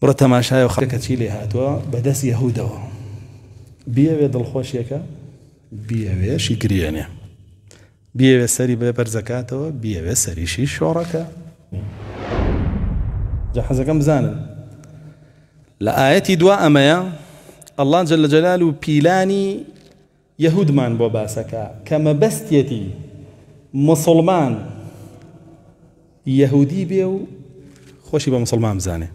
بڕە تەماشایە و خەڵکە چی لێ هاتووە بەدەست یەهودەوە بیەوێ دڵخۆشیەکە بیەوێشی گرێنێ بیەوێ سەری بێ بەرزەکاتەوە بیەوێ سەریشی شۆڕەکە جا حەزەکەم بزانن لە ئاەتی دوا ئەمەیە الله جل جلاله پیلانی یەهودمان بۆ باسەکە کە مەبەستێتی مسلمان یەهودی بێ و خۆشی بە مسلمان بزانێ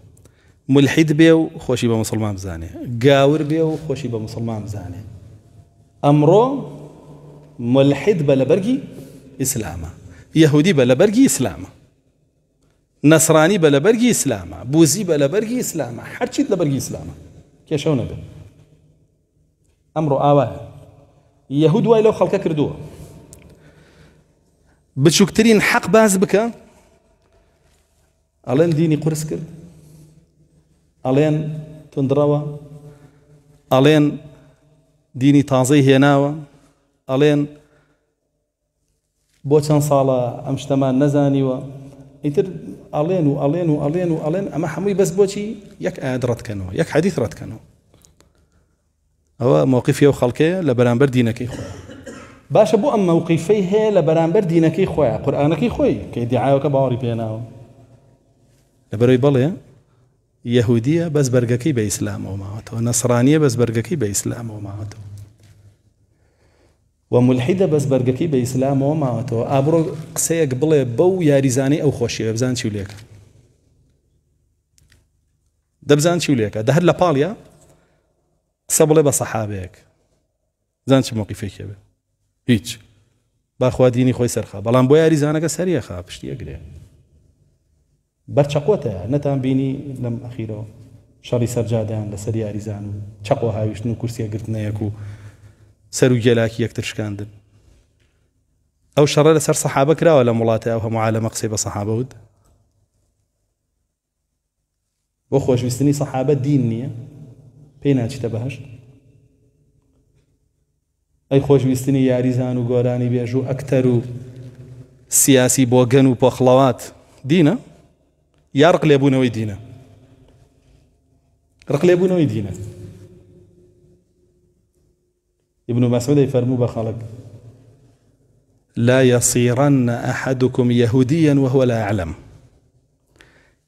ملحید بێ و خۆشی بە مسلمان بزانێ گاور بێ و خۆشی بە مسلمان بزانێ ئەمڕۆ ملحید بە لەبەرگی ئیسلامە یەهودی بە لەبەرگی ئیسلامە نەسرانی بە لەبەرگی ئیسلامە بوزی بە لەبەرگی ئیسلامە هەرچیت لەبەرگی ئیسلامە کێشەو نەبێ ئەمڕۆ ئاوایە یەهود وای لەو خەڵکە کردووە بچووکترین حەق باز بکە ئەڵێن دینی قورس کرد ئەڵێن تندڕەوە ئەڵێن دینی تازەی هێناوە ئەڵێن بۆ چەند ساڵە ئەم شتەمان نەزانیوە ئیتر ئەڵێن و ئەڵێن و ئەڵێن و ئەڵێن ئەمە هەمووی بەس بۆچی یەک ئاەت ڕەتکەنەوە یەک حەدیث ڕەتکەنەوە ئەوە مووقیفی ئەو خەڵکەیە لە بەرامبەر دینەکەی خۆیان باشە بۆ ئەم مووقیفەی هەیە لە بەرامبەر دینەکەی خۆیان قورئانەکەی خۆی کە ئیدعاەکە باوەڕی پێناوە لەبەرەوەی بەڵێ یەهودیە بەس بەرگەکەی بە ئیسلامەوە ماوەتەوە نەسرانیە بەس بەرگەکەی بە ئیسلامەوە ماوەتەوە و ملحیدە بەس بەرگەکەی بە ئیسلامەوە ماوەتەوە ئابڕۆ قسەیەک بڵێ بەو یاریزانەی ئەو خۆشیە بزان چی لێکە دەبزان چی لێکە دە هەر لە پاڵیا قسە بڵێ بە سەحابەیەک زان چی مووقیفێکی بێ هیچ باخوا دینی خۆی سەرخا بەڵام بۆ یاریزانەکە سەریەخا پشتی ئەگرێ بەرچەقۆتە نەتان بینی لەم ئەخیرەوە شەڕی سەرجادیان لەسەر یاریزان و چەق و هاویشتن و کورسیە گرتنەیەک و سەر و گێلاکی یەکتر شکاندن ئەو شەڕە لەسەر سەحابە کراوە لە وڵاتە ئەو هەموو عالەمە قسەی بە سەحابە ود بۆ خۆشویستنی سەحابە دین نییە پێی ناچیتە بەهەشت ئەی خۆشویستنی یاریزان و گۆرانی بێژ و ئەکتەر و سیاسی بۆگەن و پۆخڵەوات دینە یا ڕقلێبوونەوەی دینە ڕقلێبوونەوەی دینە ابن مسعود فرمو بخلق لا يصيرن أحدكم يهوديا وهو لا يعلم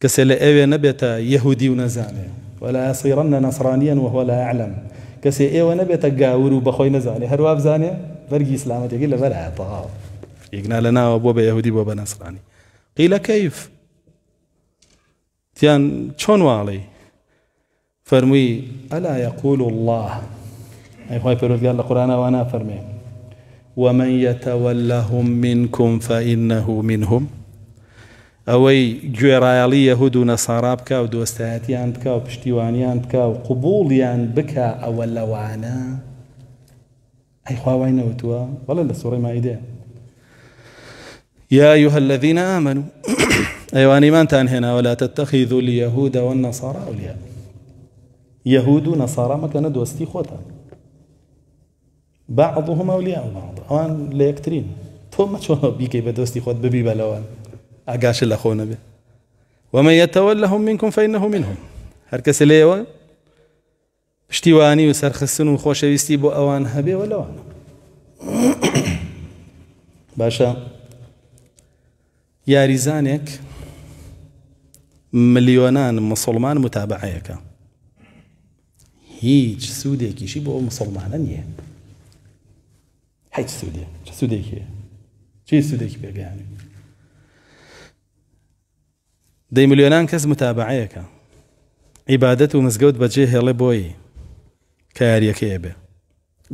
كسل أوي نبت يهودي ونزاني ولا يصيرن نصرانيا وهو لا يعلم كسل أوي نبت قاور وبخوي نزاني هرواب زاني فرقي إسلامتي قيل بلا طغاو يقنا لنا وبوبا يهودي وبوبا نصراني قيل كيف تيان شون والي فرمي ألا يقول الله أي خواهي فرود قال القرآن وأنا فرمي ومن يتولهم منكم فإنه منهم أوي جويرايالي يهود ونصارى بكا ودوستاتيان بكا وبشتيوانيان بكا وقبوليان بكا أولوانا أي خواهي وين وتوا والله لسورة مائدة يا أيها الذين آمنوا أيواني ما انتهن هنا ولا تتخذوا اليهود والنصارى أولياء يهود ونصارى ما كانوا دوستي خوتا بعضهم أولياء بعض أوان لا يكترين ثم شو بيكي بدوستي خود ببي بلوان أقاش الأخونا به ومن يتولهم منكم فإنه منهم هركس ليوا اشتواني وسرخصن وخوش يستي بو أوان هبي ولوان باشا يا ريزانك مليونان مسلمان متابعيك هيج سوديكي شي بو مسلمان نيه هيج سودية شو سوديكي شي سوديكي بيقى يعني دي مليونان كز متابعيك عبادته مزقود بجيه لبوي كاريك يبه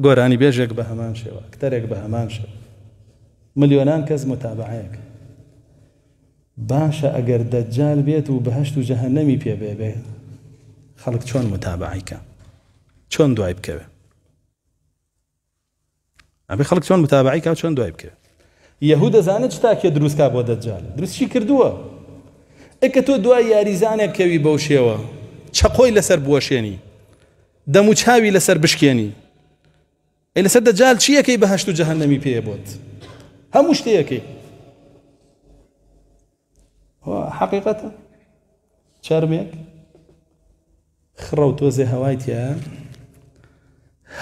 قراني بيجيك بهمان شوا اكترك بهمان شوا مليونان كز متابعيك باشا اگر دجال بيت وبهشت وجهنمي بيه بيه خلق شون متابعيك شون دعاي بكبه أبي خلق شون متابعيك أو شون دعاي بكبه يهودا زانت شتاكي دروس كابو دجال دروس شي كردوه اكتو دعاي ياريزانك كوي بوشيوا شقوي لسر بوشيني دمو چاوي لسر بشكيني إلا سر دجال شي يكي بهشت وجهنمي بيه بوت هم مشتيكي حقيقة شرميك خڕە و تۆزێ هەوای تایە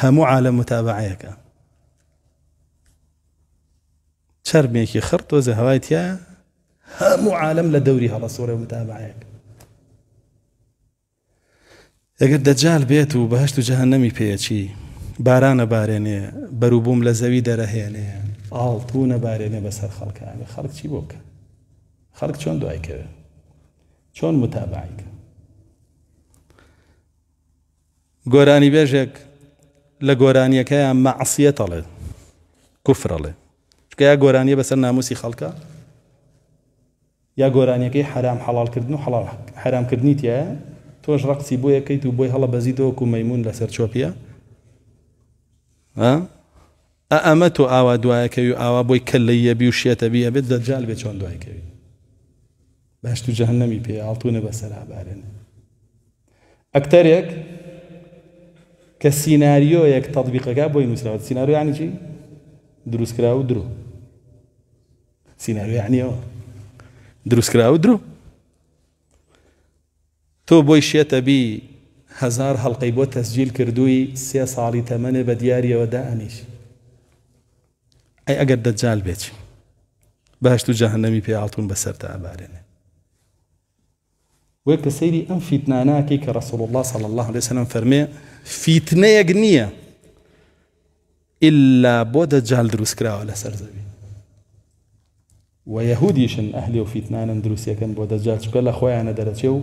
هەموو عالەم متابعەیەکە چەرمێکی خڕ تۆزێ هەوای تایە هەموو عالەم لە دەوری هەڵەسوڕێ و متابعەیەکە ئەگەر دەجال بێت و بەهەشت و جەهەنەمی پێچی بارانە بارێنێ بەروبووم لە زەوی دەرەهێنێ ئاڵتوونە بارێنێ بەسەر خەڵکانێ خەڵک چی بۆ بکە خەڵک چۆن دوایکەوێ چۆن متابعیکە گۆرانی بێژێک لە گۆرانیەکەیان مەعسیەت ئەڵێ کوفر ئەڵێ چکە یا گۆرانیە بەسەر ناموسی خەڵکە یا گۆرانیەکەی حرام حەڵالکردن و حرامکردنی تایە تۆش ڕقسی بۆ یەکەیت و بۆی هەڵە بەزیتەوە و مەیمون لەسەر چۆپیە ئەمە تۆ ئاوا دوایەکەوی و ئاوا بۆی کەلەیە بی و شێتە بی ئەبێت دەجال بێت چۆن دوایکەوی بەهشت و جەهەنەمی پێ ئاڵتوونە بەسەر ئابارێنێ ئەکتەرێک کە سیناریۆیەک تەطبیقەکە بۆی نووسراوە سیناریۆ یعنی چی دروستکراوە و درۆ سیناریۆ یعنی ئەوە دروستکراوە و درۆ تۆ بۆی شێتە بی هەزار هەڵقەی بۆ تەسجیل کردووی 3 ساڵی تەمەنێ بە دیاریەوە دائەنیش ئەی ئەگەر دەجال بێت بەهشت و جەهەنەمی پێ ئاڵتوون بەسەر تا ئابارێنێ وەک کە سەیری ئەم فیتناناکەی کە ڕەسوڵ الله صلی الله عليه وسلم فەرمێ فیتنەیەک نییە ئیلا بۆ دەجال دروستکراوە لەسەر زەوی و یەهودیشن ئەهلی و فیتنانن دروستیەکەن بۆ دەجال چکە لە خۆیانە دەرەچێ و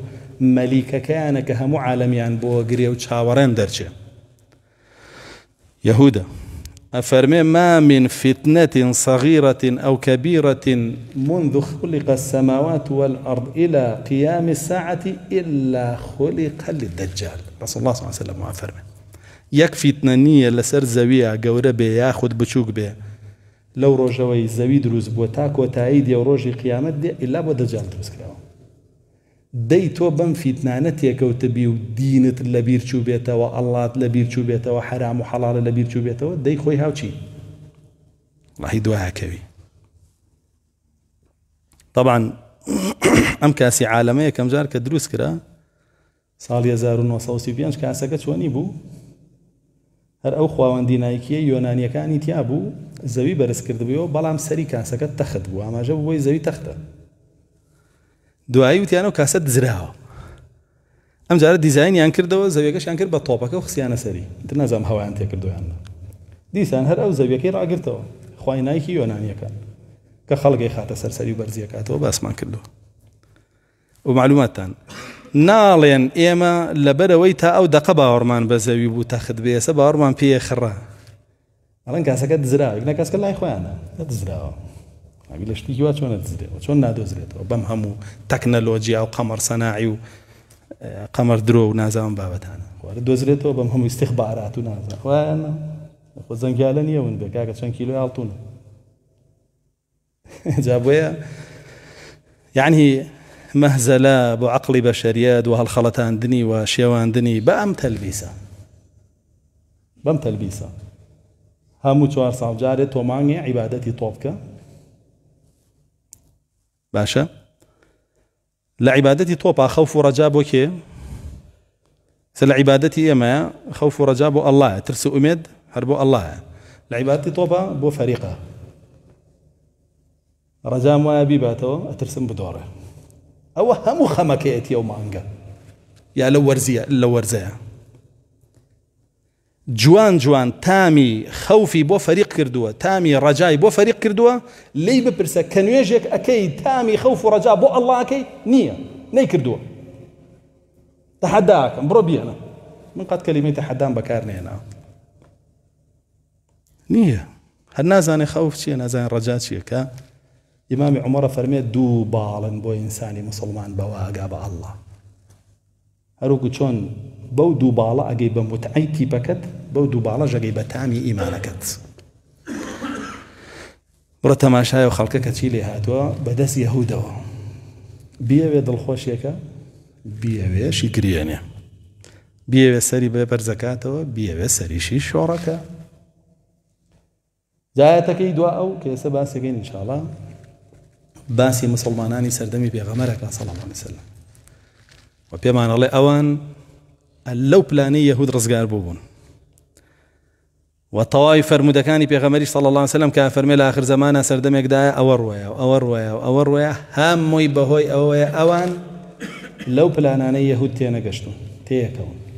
مەلیکەکەیانە کە هەموو عالەمیان بۆ گرێ و چاوەڕێن دەرچێ يهودا أفرمي ما من فتنة صغيرة أو كبيرة منذ خلق السماوات والأرض إلى قيام الساعة إلا خلق للدجال رسول الله صلى الله عليه وسلم أفرمي يك فتنانية لسر زوية قورة بي ياخد بچوك بي لو روجوي زوي دروز بو تاكو تايد يو روجي قيامت دي إلا بو دجال دروز كراو دەی تۆ بەم فیتنانە تێکەوتبی و دینت لە بیر چوو بێتەوە ئەڵڵات لە بیر چوو بێتەوە حرام و حەڵاڵە لە بیر چوو بێتەوە دەی خۆی هاوچی وڵاهی دوایەکەوی طبعا ئەم کاسی عالەمەیە کەم جار کە دروست کرا ساڵی 1935 کاسەکە چۆنی بوو هەر ئەو خواوەندی نایکیە یۆنانیەکانی تیا بوو زەوی بەرز کردبووەوە بەڵام سەری کاسەکە تەخت بوو ئاماژە بووی زەوی تەختە دوایی وتیانە و کاسە دزراوە ئەم جارە دیزاینیان کردەوە زەویەکەشیان کرد بە تۆپەکە و خسیانە سەری تر نازانم هەوایان تێ کردویان دیسان هەر ئەو زەویەکەی ڕاگرتەوە خوای نایکی یۆنانیەکان کە خەڵگەی خاتە سەرسەری و بەرزیەکاتەوە باسمان کردووە و معلوماتتان ناڵێن ئێمە لەبەرەوەی تا ئەو دەقە باوەڕمان بە زەوی بوو تەخت بێسە باوەڕمان پێ خڕا ئەڵەن کاسەکە دزراوە یەک کاسکە لای خۆیانە دزراوە لە شتی وا چۆنە دزرێتەوە چۆن نادۆزرێتەوە بەم هەموو تەکنەلۆجیا و قەمەر سەناعی و قەمەر درۆ و نازانم بابەتانە وارە دۆزرێتەوە بەم هەموو استیخبارات و نازان خوایانە خۆ زەنگالە نییە ون بێ کاکە چەند کیلۆی ئاڵتوونە جا بۆیە یعنی مەهزەلە بۆ عەقڵی بەشەریەت و هەڵخەڵەتاندنی و شێواندنی بە ئەم تەلبیسە بەم تەلبیسە هەموو 4 ساڵ جارێ تۆمانگێ عیبادەتی تۆ بکە باشە لە عیبادەتی تۆپا خەوف و ڕەجا بۆ کێ سە لە عیبادەتی ئێمەیە خەوف و ڕەجا بۆ ئەڵڵایە ترس و ئومێد هەر بۆ ئەڵڵایە لە عیبادەتی تۆپا بۆ فەریقە ڕەجام وایە بیباتەوە ئەترسم بدۆڕێ ئەوە هەموو خەمەکەیەتی ئەو مانگە یا لە وەرزەیە جوان جوان تامی خەوفی بۆ فەریق کردووە تامی ڕەجای بۆ فەریق کردووە لی بپرسە کە نوێژێک ئەکەی تامی خەوف و ڕەجا بۆ ئەڵڵا ئەکەی نییە نەیکردووە تەحەداکەم بڕۆ بیێنە من قەت کەلیمەی تەحەدام بەکار نێنا نییە هەر نازانێ خەوف چییە نازانێ ڕەجا چییە کە ئیمامی عومەرە فەرمێت دوو باڵن بۆ ئینسانی مسلمان بەواگا بە ئەڵڵا هەروکو چۆن بەو دوو باڵە ئەگەی بە متعەی تیپەکەت بەو دوو باڵە ژەگەی بە تامی ئیمانەکەت بڕە تەماشایە و خەڵکە کە چی لێ هاتووە بەدەست یەهودەوە بیەوێ دڵخۆشیەکە بیەوێشی گرێنێ بیەوێ سەری بێ بەرزەکاتەوە بیەوێ سەریشی شۆڕەکە جایەتەکەی دوا ئەو کە ئێستا باسێکەین ئینشاڵڵا باسی مسلمانانی سەردەمی پێغەمبەرەکە صلی الله علیه وسلم و پێمان ئەڵێ ئەوان لەو پلانەی یەهود ڕزگار بوون و تەواوی فەرمودەکانی پێغەمبەری صلی الله علیه وسلم کە فەرمێ لە آخر زەمانە سەردەمێکدایە ئەوە ڕوایە هەمووی بەهۆی ئەوەیە ئەوان لەو پلانانەی یەهود تێنەگەشتون تێیەکەون